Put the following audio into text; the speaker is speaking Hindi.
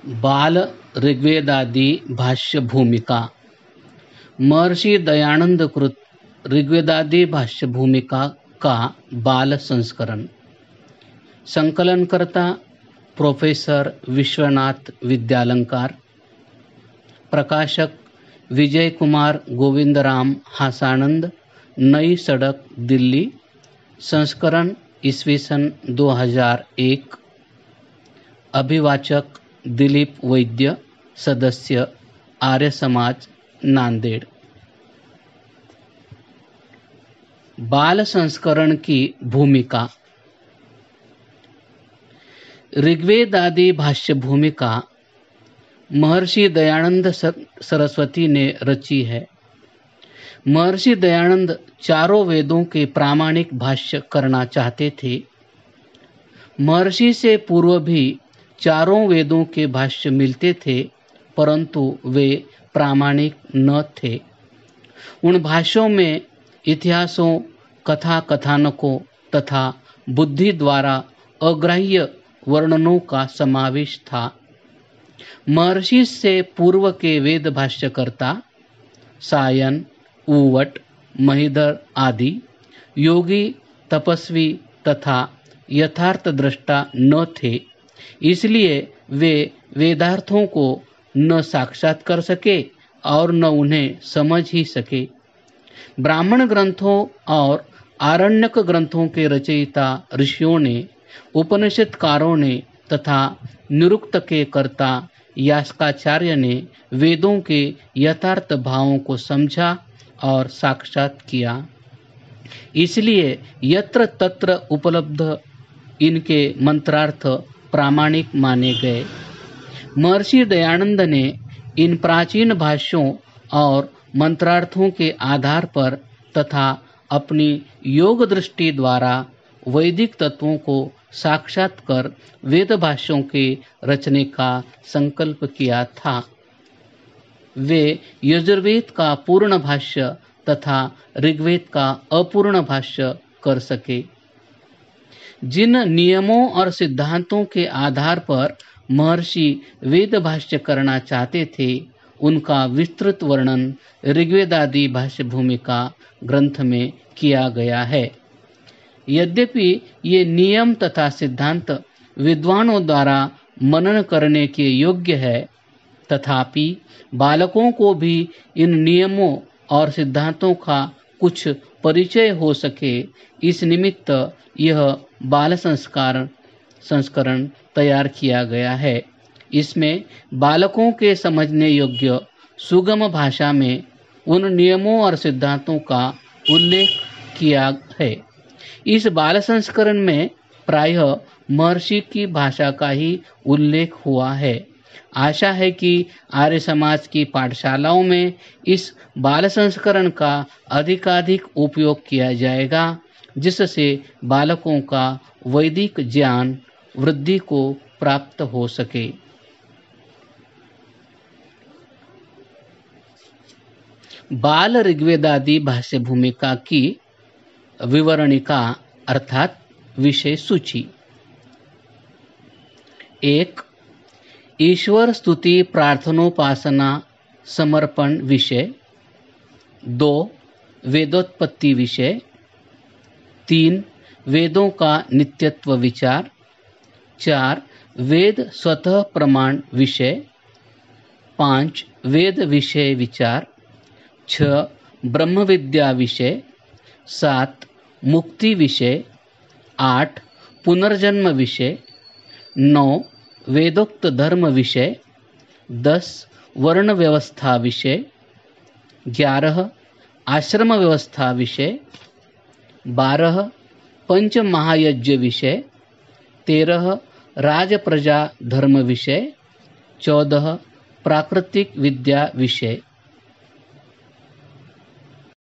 बाल ऋग्वेदादि भाष्य भूमिका। महर्षि दयानंद कृत ऋग्वेदादि भाष्य भूमिका का बाल संस्करण। संकलनकर्ता प्रोफेसर विश्वनाथ विद्यालंकार। प्रकाशक विजय कुमार गोविंदराम हासानंद, नई सड़क, दिल्ली। संस्करण ईस्वी सन 2001। अभिवाचक दिलीप वैद्य, सदस्य आर्य समाज, नांदेड़। बाल संस्करण की भूमिका। ऋग्वेद आदि भाष्य भूमिका महर्षि दयानंद सरस्वती ने रची है। महर्षि दयानंद चारों वेदों के प्रामाणिक भाष्य करना चाहते थे। महर्षि से पूर्व भी चारों वेदों के भाष्य मिलते थे, परंतु वे प्रामाणिक न थे। उन भाष्यों में इतिहासों, कथा कथानकों तथा बुद्धि द्वारा अग्राह्य वर्णनों का समावेश था। महर्षि से पूर्व के वेद भाष्यकर्ता सायन, उवट, महिधर आदि योगी, तपस्वी तथा यथार्थ दृष्टा न थे, इसलिए वे वेदार्थों को न साक्षात कर सके और न उन्हें समझ ही सके। ब्राह्मण ग्रंथों और आरण्यक ग्रंथों के रचयिता ऋषियों ने, उपनिषदकारों ने तथा निरुक्त के कर्ता यास्काचार्य ने वेदों के यथार्थ भावों को समझा और साक्षात किया। इसलिए यत्र तत्र उपलब्ध इनके मंत्रार्थ प्रामाणिक माने गए। महर्षि दयानंद ने इन प्राचीन भाष्यों और मंत्रार्थों के आधार पर तथा अपनी योग दृष्टि द्वारा वैदिक तत्वों को साक्षात कर वेद भाष्यों के रचने का संकल्प किया था। वे यजुर्वेद का पूर्ण भाष्य तथा ऋग्वेद का अपूर्ण भाष्य कर सके। जिन नियमों और सिद्धांतों के आधार पर महर्षि वेद भाष्य करना चाहते थे, उनका विस्तृत वर्णन ऋग्वेदादि भाष्य भूमिका ग्रंथ में किया गया है। यद्यपि ये नियम तथा सिद्धांत विद्वानों द्वारा मनन करने के योग्य है, तथापि बालकों को भी इन नियमों और सिद्धांतों का कुछ परिचय हो सके, इस निमित्त यह बाल संस्करण तैयार किया गया है। इसमें बालकों के समझने योग्य सुगम भाषा में उन नियमों और सिद्धांतों का उल्लेख किया है। इस बाल संस्करण में प्रायः महर्षि की भाषा का ही उल्लेख हुआ है। आशा है कि आर्य समाज की पाठशालाओं में इस बाल संस्करण का अधिकाधिक उपयोग किया जाएगा, जिससे बालकों का वैदिक ज्ञान वृद्धि को प्राप्त हो सके। बाल ऋग्वेदादि भाष्य भूमिका की विवरणिका अर्थात विषय सूची। 1. ईश्वर स्तुति प्रार्थनोपासना समर्पण विषय। 2. वेदोत्पत्ति विषय। 3. वेदों का नित्यत्व विचार। 4. वेद स्वतः प्रमाण विषय। 5. वेद विषय विचार। 6. ब्रह्म विद्या विषय। 7. मुक्ति विषय। 8. पुनर्जन्म विषय। 9. वेदोक्त धर्म विषय। 10. वर्ण व्यवस्था विषय। 11. आश्रम व्यवस्था विषय। 12. पंच महायज्ञ विषय। 13. राज प्रजा धर्म विषय। 14. प्राकृतिक विद्या विषय।